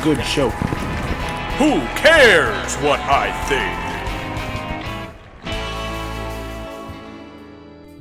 Good show. Who cares what I think?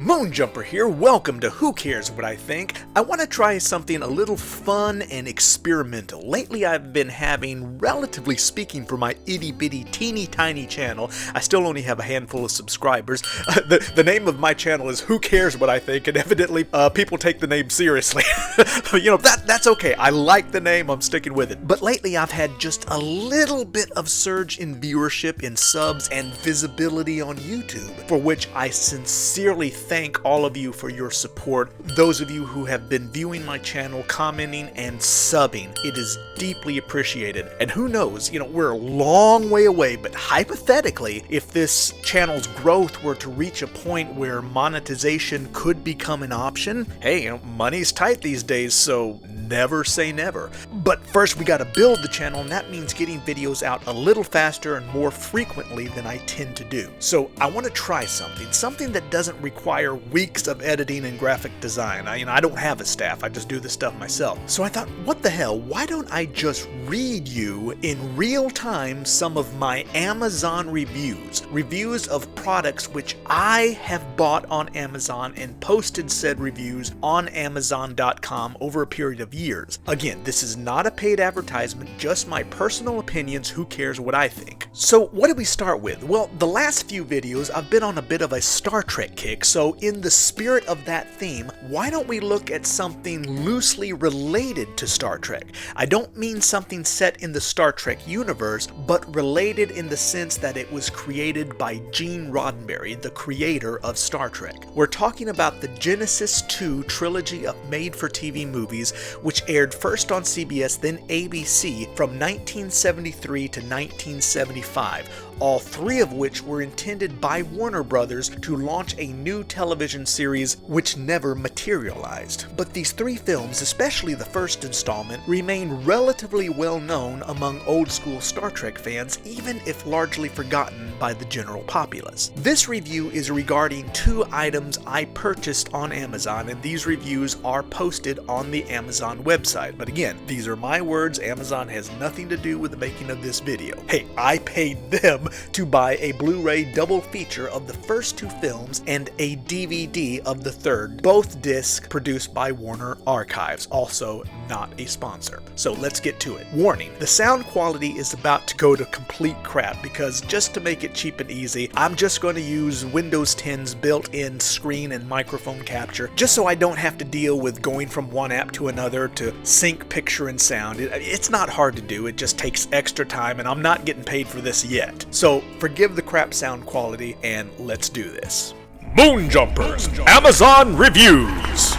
Moonjumper here, welcome to Who Cares What I Think. I want to try something a little fun and experimental. Lately I've been having, relatively speaking, for my itty bitty teeny tiny channel, I still only have a handful of subscribers. The name of my channel is Who Cares What I Think, and evidently people take the name seriously. That's okay. I like the name, I'm sticking with it. But lately I've had just a little bit of surge in viewership, in subs, and visibility on YouTube, for which I sincerely thank all of you for your support. Those of you who have been viewing my channel, commenting, and subbing, it is deeply appreciated. And who knows, we're a long way away, but hypothetically, if this channel's growth were to reach a point where monetization could become an option, hey, money's tight these days, so never say never. But first we gotta build the channel, and that means getting videos out a little faster and more frequently than I tend to do. So I want to try something that doesn't require weeks of editing and graphic design. I don't have a staff, I just do this stuff myself. So I thought, what the hell, why don't I just read you in real time some of my Amazon reviews of products which I have bought on Amazon and posted said reviews on Amazon.com over a period of years. Again, this is not a paid advertisement, just my personal opinions. Who cares what I think? So what did we start with? Well, the last few videos I've been on a bit of a Star Trek kick, so in the spirit of that theme, why don't we look at something loosely related to Star Trek? I don't mean something set in the Star Trek universe, but related in the sense that it was created by Gene Roddenberry, the creator of Star Trek. We're talking about the Genesis 2 trilogy of made-for-TV movies, which aired first on CBS, then ABC from 1973 to 1975. All three of which were intended by Warner Brothers to launch a new television series which never materialized. But these three films, especially the first installment, remain relatively well known among old school Star Trek fans, even if largely forgotten by the general populace. This review is regarding two items I purchased on Amazon, and these reviews are posted on the Amazon website. But again, these are my words, Amazon has nothing to do with the making of this video. Hey, I paid them to buy a Blu-ray double feature of the first two films and a DVD of the third, both discs produced by Warner Archives, also not a sponsor. So let's get to it. Warning, the sound quality is about to go to complete crap because just to make it cheap and easy, I'm just going to use Windows 10's built-in screen and microphone capture, just so I don't have to deal with going from one app to another to sync picture and sound. It's not hard to do, it just takes extra time, and I'm not getting paid for this yet. So forgive the crap sound quality, and let's do this. Moonjumpers Amazon Reviews.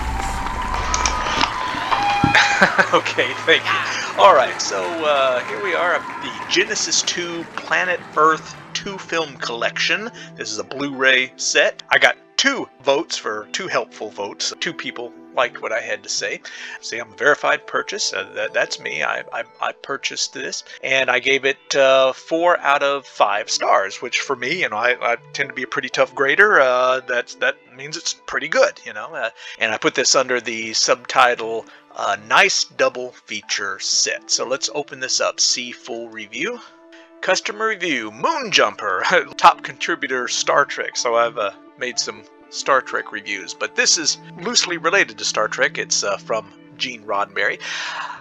Okay, thank you. Alright, so here we are at the Genesis 2 Planet Earth 2-film collection. This is a Blu-ray set. I got 2 votes for 2 helpful votes. 2 people liked what I had to say. See, I'm a verified purchase. That's me. I purchased this, and I gave it 4 out of 5 stars, which for me, I tend to be a pretty tough grader. That means it's pretty good, and I put this under the subtitle Nice Double Feature Set. So let's open this up, see full review. Customer review, Moonjumper, top contributor Star Trek. So I've made some Star Trek reviews, but this is loosely related to Star Trek. It's from Gene Roddenberry.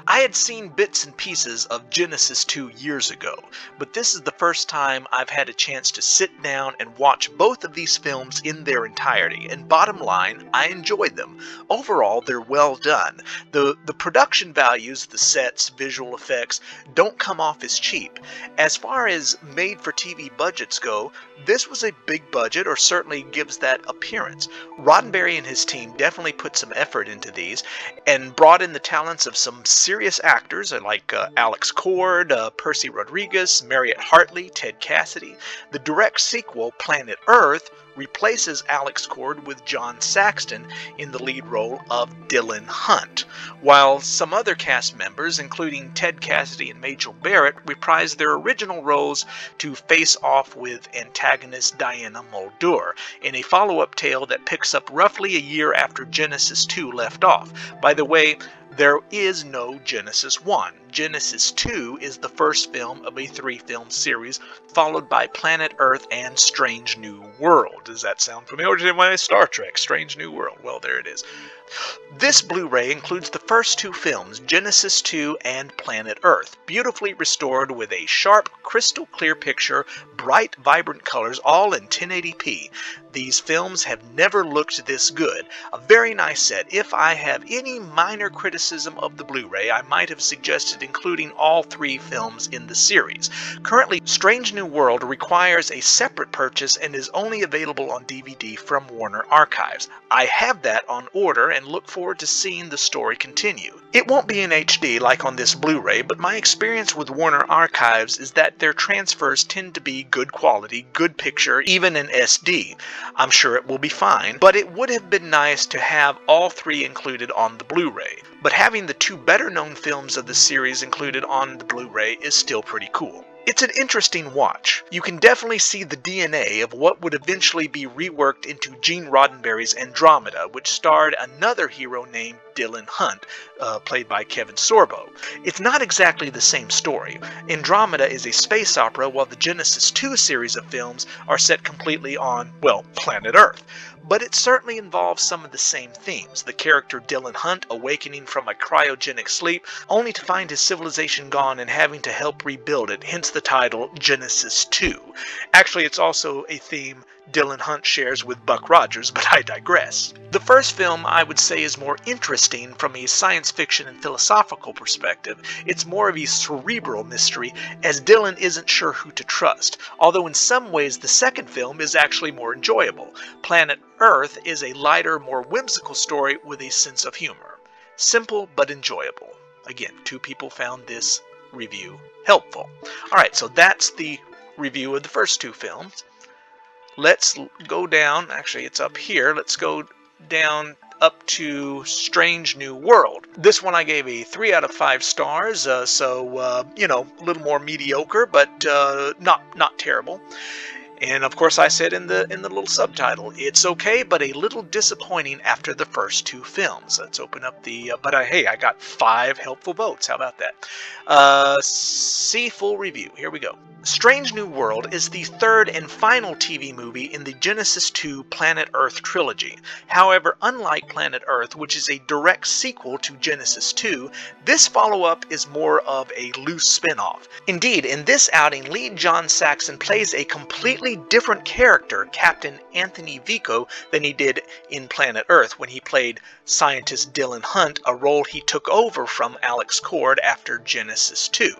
I had seen bits and pieces of Genesis 2 years ago, but this is the first time I've had a chance to sit down and watch both of these films in their entirety, and bottom line, I enjoyed them. Overall, they're well done. The production values, the sets, visual effects, don't come off as cheap. As far as made-for-TV budgets go, this was a big budget, or certainly gives that appearance. Roddenberry and his team definitely put some effort into these, and brought in the talents of some serious actors like Alex Cord, Percy Rodriguez, Mariette Hartley, Ted Cassidy. The direct sequel, Planet Earth, replaces Alex Cord with John Saxton in the lead role of Dylan Hunt, while some other cast members, including Ted Cassidy and Majel Barrett, reprise their original roles to face off with antagonist Diana Muldaur in a follow-up tale that picks up roughly a year after Genesis 2 left off. By the way, there is no Genesis 1. Genesis 2 is the first film of a 3-film series, followed by Planet Earth and Strange New World. Does that sound familiar to anyone? Star Trek, Strange New World. Well, there it is. This Blu-ray includes the first 2 films, Genesis 2 and Planet Earth, beautifully restored with a sharp, crystal clear picture, bright, vibrant colors, all in 1080p. These films have never looked this good. A very nice set. If I have any minor criticism of the Blu-ray, I might have suggested including all 3 films in the series. Currently, Strange New World requires a separate purchase and is only available on DVD from Warner Archives. I have that on order and look forward to seeing the story continue. It won't be in HD like on this Blu-ray, but my experience with Warner Archives is that their transfers tend to be good quality, good picture, even in SD. I'm sure it will be fine, but it would have been nice to have all 3 included on the Blu-ray. But having the 2 better-known films of the series included on the Blu-ray is still pretty cool. It's an interesting watch. You can definitely see the DNA of what would eventually be reworked into Gene Roddenberry's Andromeda, which starred another hero named Dylan Hunt, played by Kevin Sorbo. It's not exactly the same story. Andromeda is a space opera, while the Genesis 2 series of films are set completely on, well, planet Earth. But it certainly involves some of the same themes. The character Dylan Hunt awakening from a cryogenic sleep, only to find his civilization gone and having to help rebuild it, hence the title Genesis 2. Actually, it's also a theme Dylan Hunt shares with Buck Rogers, but I digress. The first film, I would say, is more interesting from a science fiction and philosophical perspective. It's more of a cerebral mystery, as Dylan isn't sure who to trust, although in some ways the second film is actually more enjoyable. Planet Earth is a lighter, more whimsical story with a sense of humor. Simple but enjoyable. Again, 2 people found this review helpful. Alright, so that's the review of the first 2 films. Let's go down, actually it's up here, let's go down up to Strange New World. This one I gave a 3 out of 5 stars, you know, a little more mediocre, but not terrible. And of course I said in the little subtitle, it's okay, but a little disappointing after the first 2 films. Let's open up the, hey, I got 5 helpful votes. How about that? See full review. Here we go. Strange New World is the 3rd and final TV movie in the Genesis 2 Planet Earth trilogy. However, unlike Planet Earth, which is a direct sequel to Genesis 2, this follow-up is more of a loose spin-off. Indeed, in this outing, lead John Saxon plays a completely different character, Captain Anthony Vico, than he did in Planet Earth when he played scientist Dylan Hunt, a role he took over from Alex Cord after Genesis 2.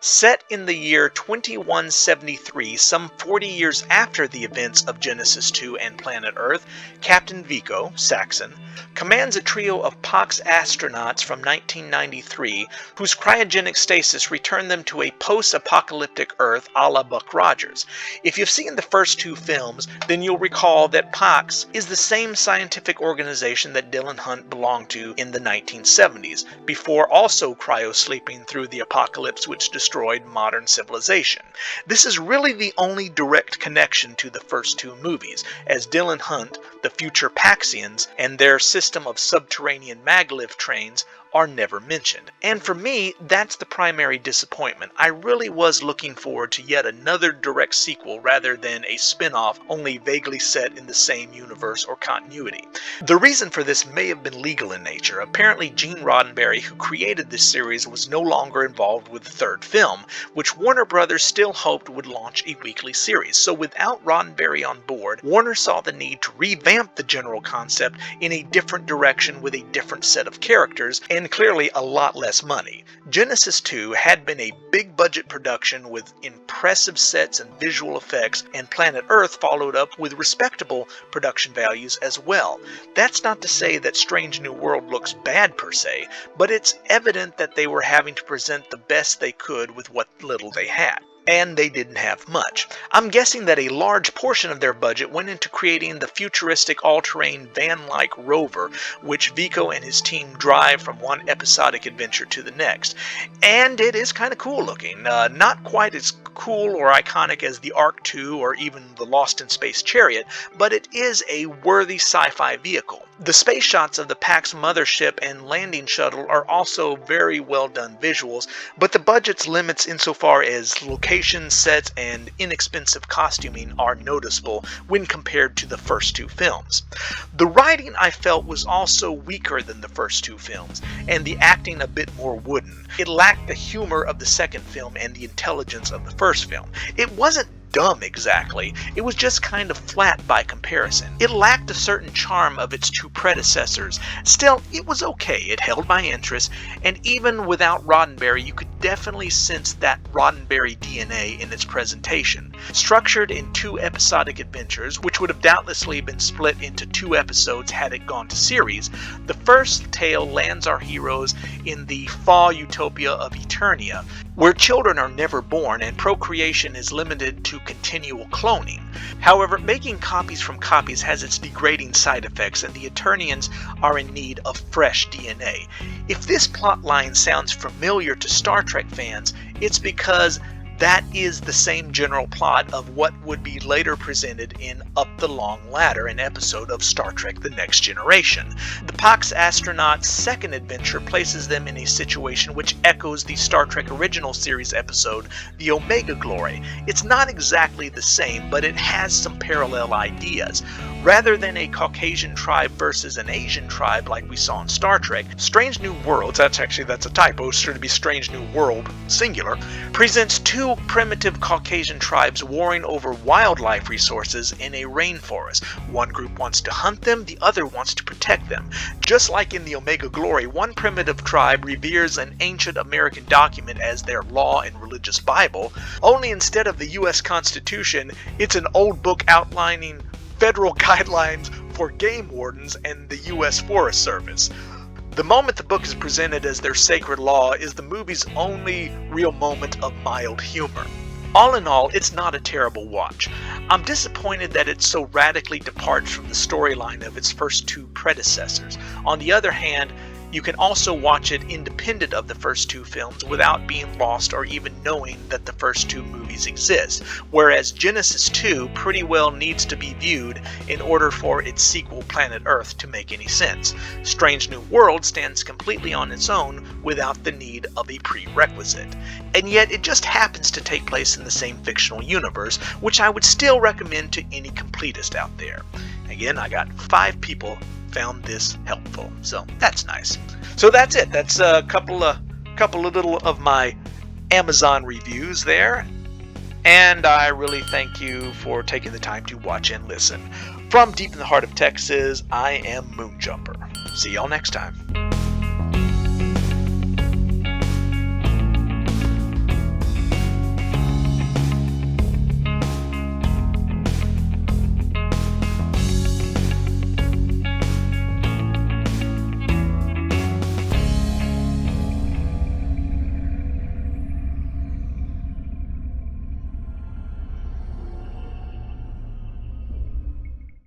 Set in the year 2173, some 40 years after the events of Genesis 2 and Planet Earth, Captain Vico, Saxon, commands a trio of Pox astronauts from 1993 whose cryogenic stasis returned them to a post-apocalyptic Earth a la Buck Rogers. If you've seen the first 2 films, then you'll recall that Pox is the same scientific organization that Dylan Hunt belonged to in the 1970s, before also cryo-sleeping through the apocalypse which destroyed modern civilization. This is really the only direct connection to the first 2 movies, as Dylan Hunt, the future Paxians, and their system of subterranean maglev trains are never mentioned. And for me, that's the primary disappointment. I really was looking forward to yet another direct sequel rather than a spin-off only vaguely set in the same universe or continuity. The reason for this may have been legal in nature. Apparently Gene Roddenberry, who created this series, was no longer involved with the 3rd film, which Warner Brothers still hoped would launch a weekly series. So without Roddenberry on board, Warner saw the need to revamp the general concept in a different direction with a different set of characters, and clearly a lot less money. Genesis 2 had been a big budget production with impressive sets and visual effects, and Planet Earth followed up with respectable production values as well. That's not to say that Strange New World looks bad per se, but it's evident that they were having to present the best they could with what little they had. And they didn't have much. I'm guessing that a large portion of their budget went into creating the futuristic all-terrain van-like rover, which Vico and his team drive from one episodic adventure to the next. And it is kind of cool looking. Not quite as cool or iconic as the Ark II or even the Lost in Space Chariot, but it is a worthy sci-fi vehicle. The space shots of the Pax mothership and landing shuttle are also very well done visuals, but the budget's limits insofar as location, sets, and inexpensive costuming are noticeable when compared to the first two films. The writing, I felt, was also weaker than the first two films, and the acting a bit more wooden. It lacked the humor of the second film and the intelligence of the first film. It wasn't dumb exactly, it was just kind of flat by comparison. It lacked a certain charm of its two predecessors. Still, it was okay, it held my interest, and even without Roddenberry, you could definitely sense that Roddenberry DNA in its presentation. Structured in two episodic adventures, which would have doubtlessly been split into 2 episodes had it gone to series, the first tale lands our heroes in the fall utopia of Eternia, where children are never born and procreation is limited to continual cloning. However, making copies from copies has its degrading side effects, and the Eternians are in need of fresh DNA. If this plotline sounds familiar to Star Trek fans, it's because that is the same general plot of what would be later presented in Up the Long Ladder, an episode of Star Trek The Next Generation. The Pax astronauts' second adventure places them in a situation which echoes the Star Trek original series episode, The Omega Glory. It's not exactly the same, but it has some parallel ideas. Rather than a Caucasian tribe versus an Asian tribe like we saw in Star Trek, Strange New Worlds, that's a typo, it should be Strange New World, singular, presents two primitive Caucasian tribes warring over wildlife resources in a rainforest. One group wants to hunt them, the other wants to protect them. Just like in the Omega Glory, one primitive tribe reveres an ancient American document as their law and religious Bible, only instead of the U.S. Constitution, it's an old book outlining federal guidelines for game wardens and the U.S. Forest Service. The moment the book is presented as their sacred law is the movie's only real moment of mild humor. All in all, it's not a terrible watch. I'm disappointed that it so radically departs from the storyline of its first two predecessors. On the other hand, you can also watch it independent of the first two films without being lost or even knowing that the first two movies exist, whereas Genesis 2 pretty well needs to be viewed in order for its sequel Planet Earth to make any sense. Strange New World stands completely on its own without the need of a prerequisite. And yet it just happens to take place in the same fictional universe, which I would still recommend to any completist out there. Again, I got 5 people found this helpful, so that's nice. So that's it. That's a couple of little of my Amazon reviews there, and I really thank you for taking the time to watch and listen. From deep in the heart of Texas, I am Moonjumper. See y'all next time.